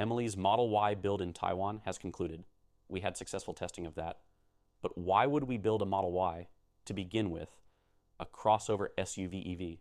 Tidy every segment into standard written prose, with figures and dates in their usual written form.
Emily's Model Y build in Taiwan has concluded. We had successful testing of that. But why would we build a Model Y to begin with, a crossover SUV EV?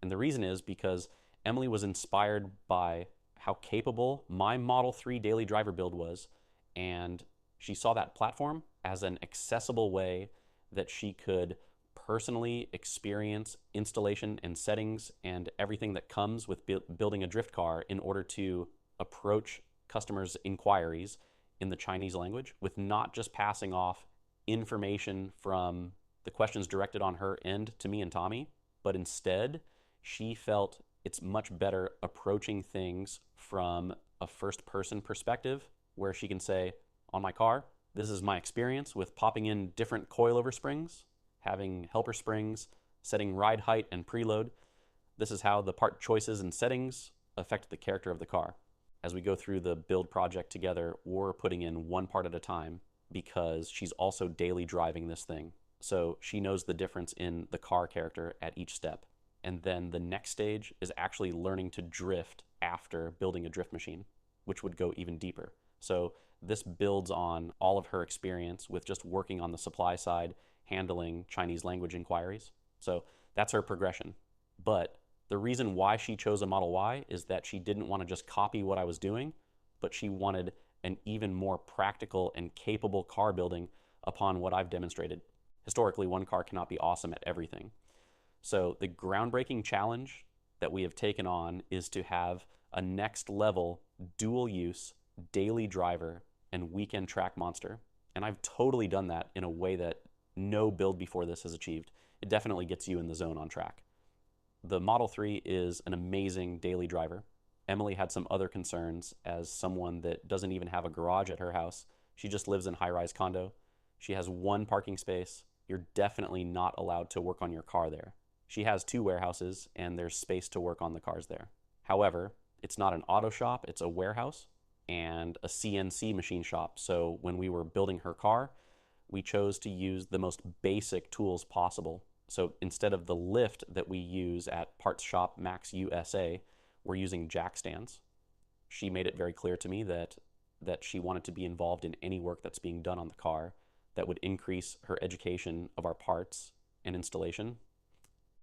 And the reason is because Emily was inspired by how capable my Model 3 daily driver build was, and she saw that platform as an accessible way that she could personally experience installation and settings and everything that comes with building a drift car in order to approach customers' inquiries in the Chinese language with not just passing off information from the questions directed on her end to me and Tommy, but instead she felt it's much better approaching things from a first-person perspective where she can say, on my car, this is my experience with popping in different coilover springs, having helper springs, setting ride height and preload. This is how the part choices and settings affect the character of the car. As we go through the build project together, we're putting in one part at a time because she's also daily driving this thing. So she knows the difference in the car character at each step. And then the next stage is actually learning to drift after building a drift machine, which would go even deeper. So this builds on all of her experience with just working on the supply side, handling Chinese language inquiries. So that's her progression. But the reason why she chose a Model Y is that she didn't want to just copy what I was doing, but she wanted an even more practical and capable car building upon what I've demonstrated. Historically, one car cannot be awesome at everything. So the groundbreaking challenge that we have taken on is to have a next level dual use daily driver and weekend track monster. And I've totally done that in a way that no build before this has achieved. It definitely gets you in the zone on track. The Model 3 is an amazing daily driver. Emily had some other concerns as someone that doesn't even have a garage at her house. She just lives in high-rise condo. She has one parking space. You're definitely not allowed to work on your car there. She has 2 warehouses and there's space to work on the cars there. However, it's not an auto shop, it's a warehouse and a CNC machine shop. So when we were building her car, we chose to use the most basic tools possible. So instead of the lift that we use at Parts Shop MAX USA, we're using jack stands. She made it very clear to me that she wanted to be involved in any work that's being done on the car that would increase her education of our parts and installation.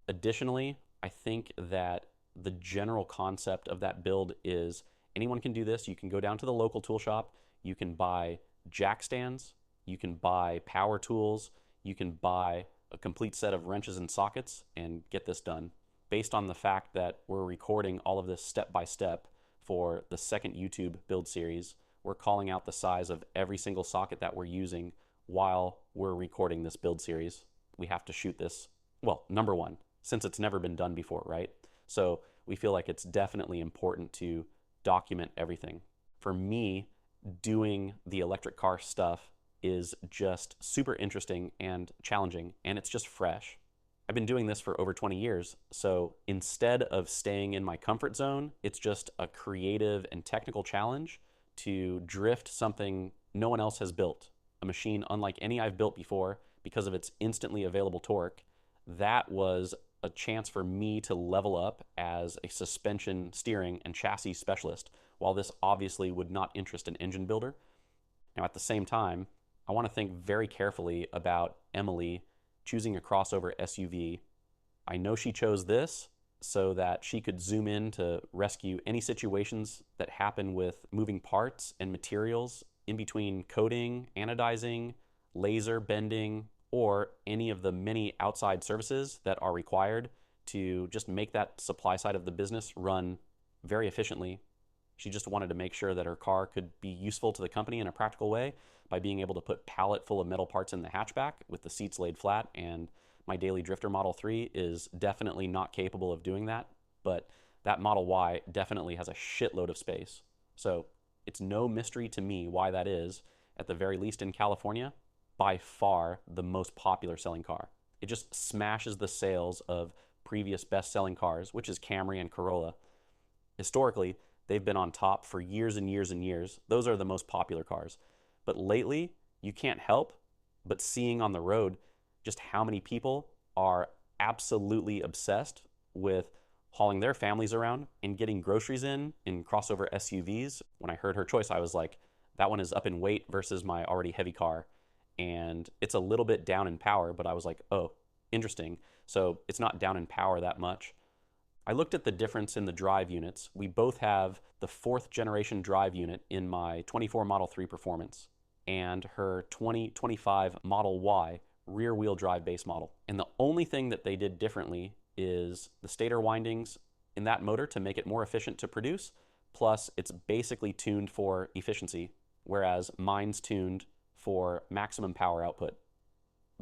Additionally, I think that the general concept of that build is anyone can do this. You can go down to the local tool shop, you can buy jack stands, you can buy power tools, you can buy a complete set of wrenches and sockets and get this done. Based on the fact that we're recording all of this step by step for the second YouTube build series, we're calling out the size of every single socket that we're using while we're recording this build series. We have to shoot this, well, number one, since it's never been done before, right? So we feel like it's definitely important to document everything. For me, doing the electric car stuff is just super interesting and challenging, and it's just fresh. I've been doing this for over 20 years, so instead of staying in my comfort zone, it's just a creative and technical challenge to drift something no one else has built, a machine unlike any I've built before because of its instantly available torque. That was a chance for me to level up as a suspension, steering, and chassis specialist, while this obviously would not interest an engine builder. Now, at the same time, I want to think very carefully about Emily choosing a crossover SUV. I know she chose this so that she could zoom in to rescue any situations that happen with moving parts and materials in between coating, anodizing, laser bending, or any of the many outside services that are required to just make that supply side of the business run very efficiently. She just wanted to make sure that her car could be useful to the company in a practical way by being able to put pallet full of metal parts in the hatchback with the seats laid flat, and my daily drifter Model 3 is definitely not capable of doing that, but that Model Y definitely has a shitload of space. So it's no mystery to me why that is, at the very least in California, by far the most popular selling car. It just smashes the sales of previous best-selling cars, which is Camry and Corolla. Historically, they've been on top for years and years and years. Those are the most popular cars. But lately, you can't help but seeing on the road just how many people are absolutely obsessed with hauling their families around and getting groceries in crossover SUVs. When I heard her choice, I was like, that one is up in weight versus my already heavy car. And it's a little bit down in power, but I was like, oh, interesting. So it's not down in power that much. I looked at the difference in the drive units. We both have the 4th generation drive unit in my 24 Model 3 Performance and her 2025 Model Y rear wheel drive base model. And the only thing that they did differently is the stator windings in that motor to make it more efficient to produce, plus it's basically tuned for efficiency, whereas mine's tuned for maximum power output.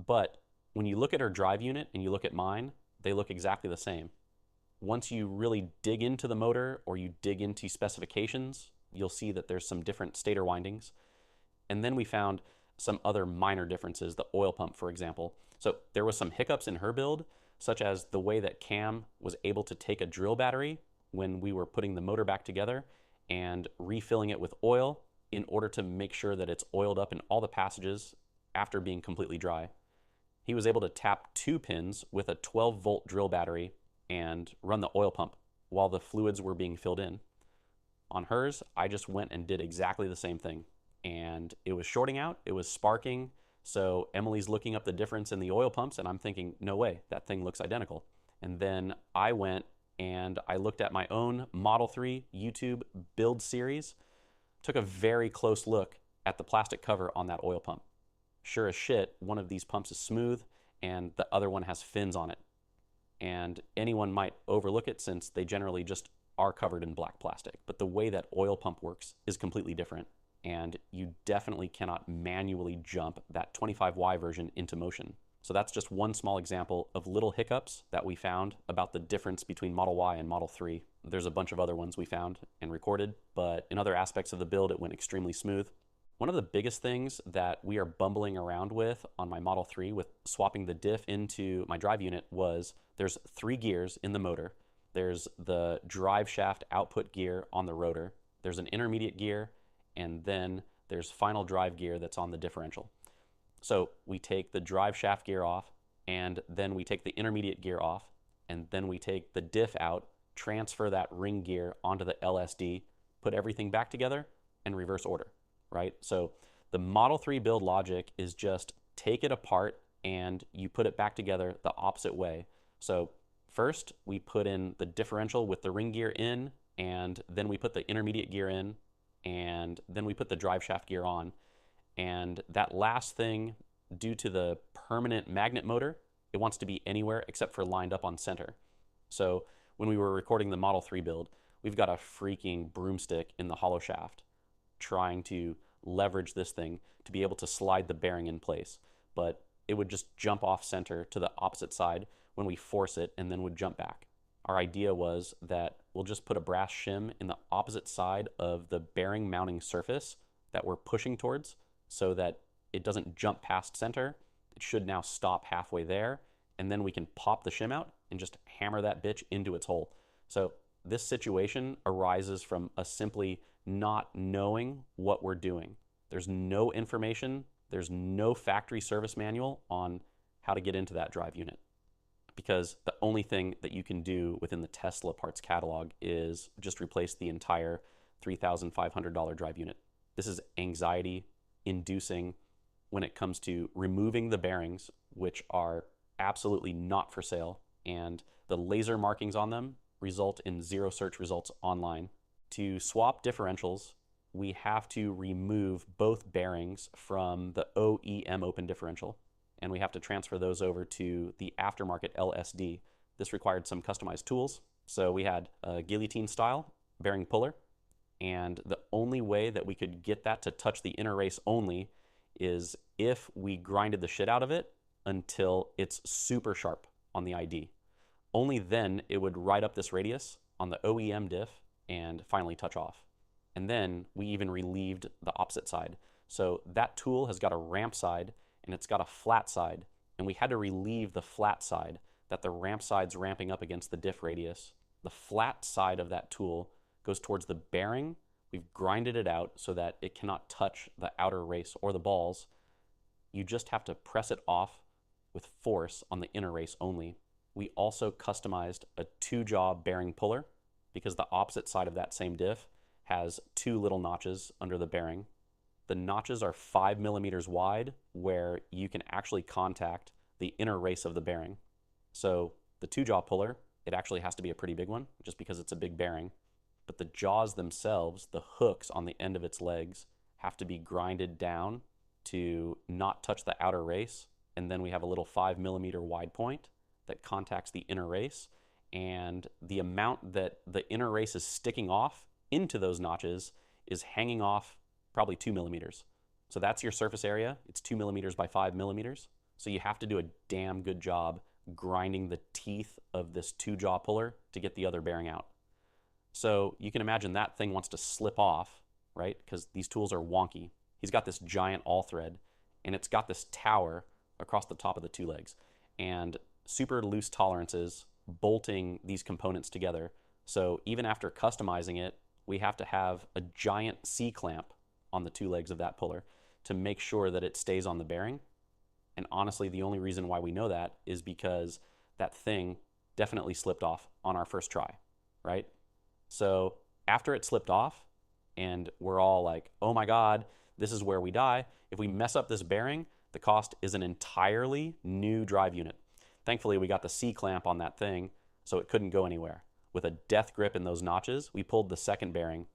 But when you look at her drive unit and you look at mine, they look exactly the same. Once you really dig into the motor or you dig into specifications, you'll see that there's some different stator windings. And then we found some other minor differences, the oil pump, for example. So there was some hiccups in her build, such as the way that Cam was able to take a drill battery when we were putting the motor back together and refilling it with oil in order to make sure that it's oiled up in all the passages after being completely dry. He was able to tap 2 pins with a 12-volt drill battery and run the oil pump while the fluids were being filled in. On hers, I just went and did exactly the same thing. And it was shorting out, it was sparking, so Emily's looking up the difference in the oil pumps, and I'm thinking, no way, that thing looks identical. And then I went and I looked at my own Model 3 YouTube build series, took a very close look at the plastic cover on that oil pump. Sure as shit, one of these pumps is smooth, and the other one has fins on it. And anyone might overlook it since they generally just are covered in black plastic. But the way that oil pump works is completely different. And you definitely cannot manually jump that 25Y version into motion. So that's just one small example of little hiccups that we found about the difference between Model Y and Model 3. There's a bunch of other ones we found and recorded, but in other aspects of the build, it went extremely smooth. One of the biggest things that we are bumbling around with on my Model 3 with swapping the diff into my drive unit was there's 3 gears in the motor. There's the drive shaft output gear on the rotor. There's an intermediate gear, and then there's final drive gear that's on the differential. So we take the drive shaft gear off, and then we take the intermediate gear off, and then we take the diff out, transfer that ring gear onto the LSD, put everything back together, and reverse order, right? So the Model 3 build logic is just take it apart and you put it back together the opposite way. So first we put in the differential with the ring gear in, and then we put the intermediate gear in, and then we put the drive shaft gear on. And that last thing, due to the permanent magnet motor, it wants to be anywhere except for lined up on center. So when we were recording the Model 3 build, we've got a freaking broomstick in the hollow shaft trying to leverage this thing to be able to slide the bearing in place. But it would just jump off center to the opposite side when we force it and then would jump back. Our idea was that we'll just put a brass shim in the opposite side of the bearing mounting surface that we're pushing towards so that it doesn't jump past center. It should now stop halfway there, and then we can pop the shim out and just hammer that bitch into its hole. So this situation arises from us simply not knowing what we're doing. There's no information, there's no factory service manual on how to get into that drive unit, because the only thing that you can do within the Tesla parts catalog is just replace the entire $3,500 drive unit. This is anxiety inducing when it comes to removing the bearings, which are absolutely not for sale, and the laser markings on them result in 0 search results online. To swap differentials, we have to remove both bearings from the OEM open differential, and we have to transfer those over to the aftermarket LSD. This required some customized tools. So we had a guillotine style bearing puller, and the only way that we could get that to touch the inner race only is if we grinded the shit out of it until it's super sharp on the ID. Only then it would ride up this radius on the OEM diff and finally touch off. And then we even relieved the opposite side. So that tool has got a ramp side and it's got a flat side, and we had to relieve the flat side that the ramp side's ramping up against the diff radius. The flat side of that tool goes towards the bearing. We've grinded it out so that it cannot touch the outer race or the balls. You just have to press it off with force on the inner race only. we also customized a 2-jaw bearing puller because the opposite side of that same diff has 2 little notches under the bearing. The notches are 5 millimeters wide where you can actually contact the inner race of the bearing. So the 2-jaw puller, it actually has to be a pretty big one just because it's a big bearing. But the jaws themselves, the hooks on the end of its legs, have to be grinded down to not touch the outer race. And then we have a little 5 millimeter wide point that contacts the inner race. And the amount that the inner race is sticking off into those notches is hanging off probably 2 millimeters. So that's your surface area. It's 2 millimeters by 5 millimeters. So you have to do a damn good job grinding the teeth of this 2-jaw puller to get the other bearing out. So you can imagine that thing wants to slip off, right? Because these tools are wonky. He's got this giant all thread, and it's got this tower across the top of the 2 legs, and super loose tolerances bolting these components together. So even after customizing it, we have to have a giant C-clamp on the 2 legs of that puller to make sure that it stays on the bearing. And honestly, the only reason why we know that is because that thing definitely slipped off on our first try, right? So after it slipped off and we're all like, oh my God, this is where we die. If we mess up this bearing, the cost is an entirely new drive unit. Thankfully, we got the C-clamp on that thing, so it couldn't go anywhere. With a death grip in those notches, we pulled the second bearing,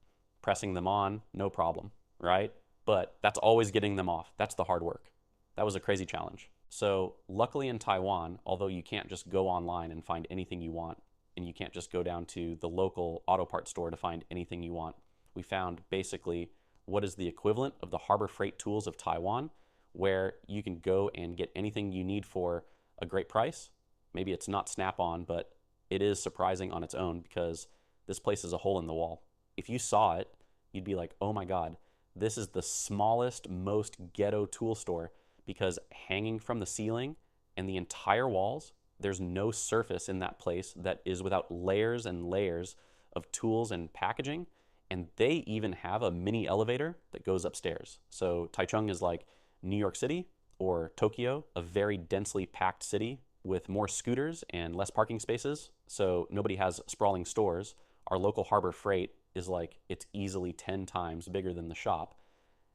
pressing them on, no problem, right? But that's always getting them off. That's the hard work. That was a crazy challenge. So luckily in Taiwan, although you can't just go online and find anything you want, and you can't just go down to the local auto parts store to find anything you want, we found basically what is the equivalent of the Harbor Freight Tools of Taiwan, where you can go and get anything you need for a great price. Maybe it's not Snap-on, but it is surprising on its own because this place is a hole in the wall. If you saw it, you'd be like, oh my God, this is the smallest, most ghetto tool store, because hanging from the ceiling and the entire walls, there's no surface in that place that is without layers and layers of tools and packaging. And they even have a mini elevator that goes upstairs. So Taichung is like New York City or Tokyo, a very densely packed city with more scooters and less parking spaces. So nobody has sprawling stores. Our local Harbor Freight is like, it's easily 10 times bigger than the shop.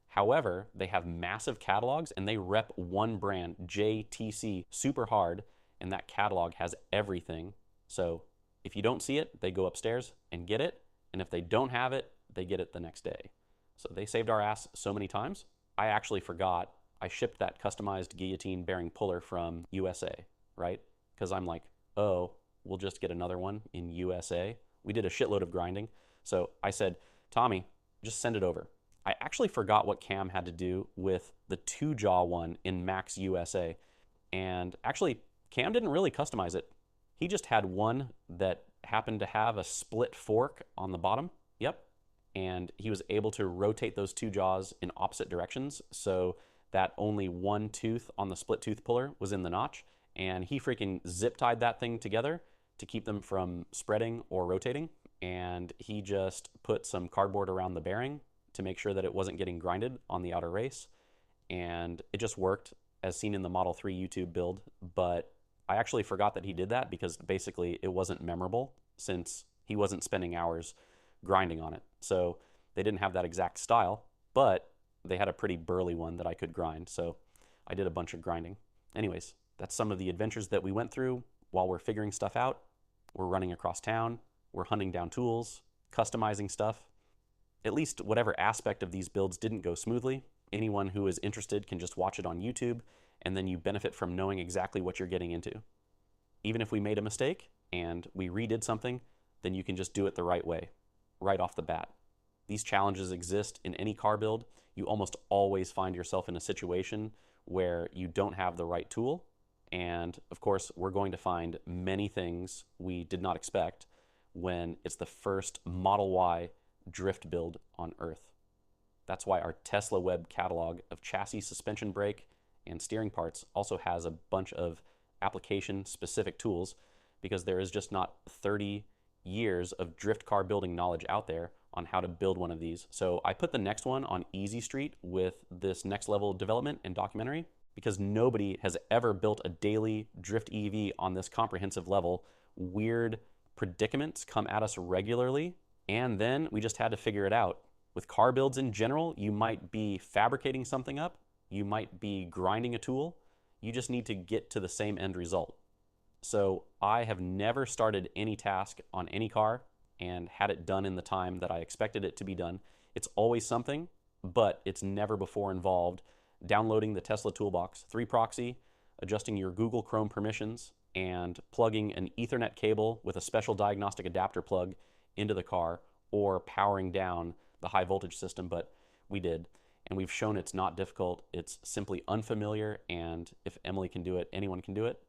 However, they have massive catalogs and they rep one brand, JTC, super hard. And that catalog has everything. So if you don't see it, they go upstairs and get it. And if they don't have it, they get it the next day. So they saved our ass so many times. I actually forgot I shipped that customized guillotine bearing puller from USA, right? Because I'm like, oh, we'll just get another one in USA. We did a shitload of grinding. So I said, Tommy, just send it over. I actually forgot what Cam had to do with the 2-jaw one in Max USA. And actually, Cam didn't really customize it. He just had one that happened to have a split fork on the bottom. Yep. And he was able to rotate those 2 jaws in opposite directions so that only one tooth on the split tooth puller was in the notch. And he freaking zip tied that thing together to keep them from spreading or rotating. And he just put some cardboard around the bearing to make sure that it wasn't getting grinded on the outer race. And it just worked as seen in the Model 3 YouTube build. But I actually forgot that he did that because basically it wasn't memorable since he wasn't spending hours grinding on it. So they didn't have that exact style, but they had a pretty burly one that I could grind. So I did a bunch of grinding. Anyways, that's some of the adventures that we went through while we're figuring stuff out. We're running across town. We're hunting down tools, customizing stuff. At least whatever aspect of these builds didn't go smoothly, anyone who is interested can just watch it on YouTube, and then you benefit from knowing exactly what you're getting into. Even if we made a mistake and we redid something, then you can just do it the right way, right off the bat. These challenges exist in any car build. You almost always find yourself in a situation where you don't have the right tool. And of course, we're going to find many things we did not expect when it's the first Model Y drift build on Earth. That's why our Tesla web catalog of chassis, suspension brake, and steering parts also has a bunch of application-specific tools, because there is just not 30 years of drift car building knowledge out there on how to build one of these. So I put the next one on Easy Street with this next level development and documentary. because nobody has ever built a daily drift EV on this comprehensive level. Weird predicaments come at us regularly, and then we just had to figure it out. With car builds in general, you might be fabricating something up, you might be grinding a tool, you just need to get to the same end result. So I have never started any task on any car and had it done in the time that I expected it to be done. It's always something, but it's never before involved downloading the Tesla Toolbox 3 proxy, adjusting your Google Chrome permissions, and plugging an Ethernet cable with a special diagnostic adapter plug into the car, or powering down the high voltage system. But we did, and we've shown it's not difficult. It's simply unfamiliar, and if Emily can do it, anyone can do it.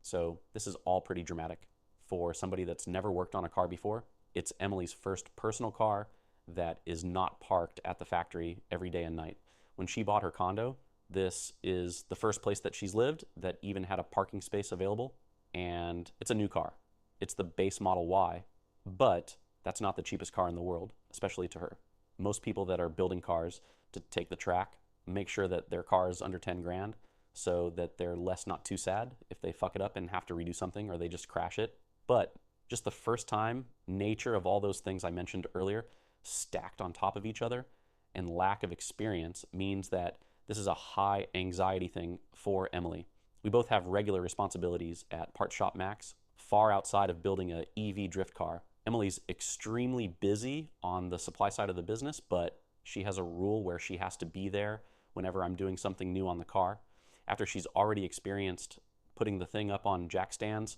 So this is all pretty dramatic. For somebody that's never worked on a car before, it's Emily's first personal car that is not parked at the factory every day and night. When she bought her condo, this is the first place that she's lived that even had a parking space available, and it's a new car. It's the base Model Y, but that's not the cheapest car in the world, especially to her. Most people that are building cars to take the track make sure that their car is under 10 grand so that they're less not too sad if they fuck it up and have to redo something or they just crash it. But just the first time, nature of all those things I mentioned earlier stacked on top of each other, and lack of experience means that this is a high anxiety thing for Emily. We both have regular responsibilities at Parts Shop MAX, far outside of building an EV drift car. Emily's extremely busy on the supply side of the business, but she has a rule where she has to be there whenever I'm doing something new on the car. After she's already experienced putting the thing up on jack stands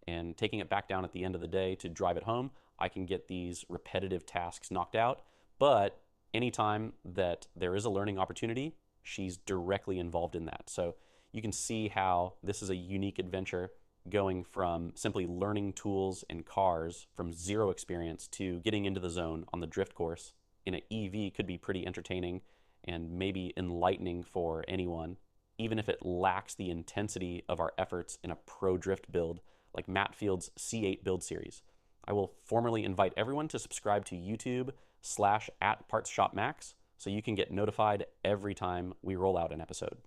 and taking it back down at the end of the day to drive it home, I can get these repetitive tasks knocked out. But anytime that there is a learning opportunity, she's directly involved in that. So you can see how this is a unique adventure, going from simply learning tools and cars from zero experience to getting into the zone on the drift course in an EV could be pretty entertaining and maybe enlightening for anyone, even if it lacks the intensity of our efforts in a pro drift build like Matt Field's C8 build series. I will formally invite everyone to subscribe to YouTube/@PartsShopMax so you can get notified every time we roll out an episode.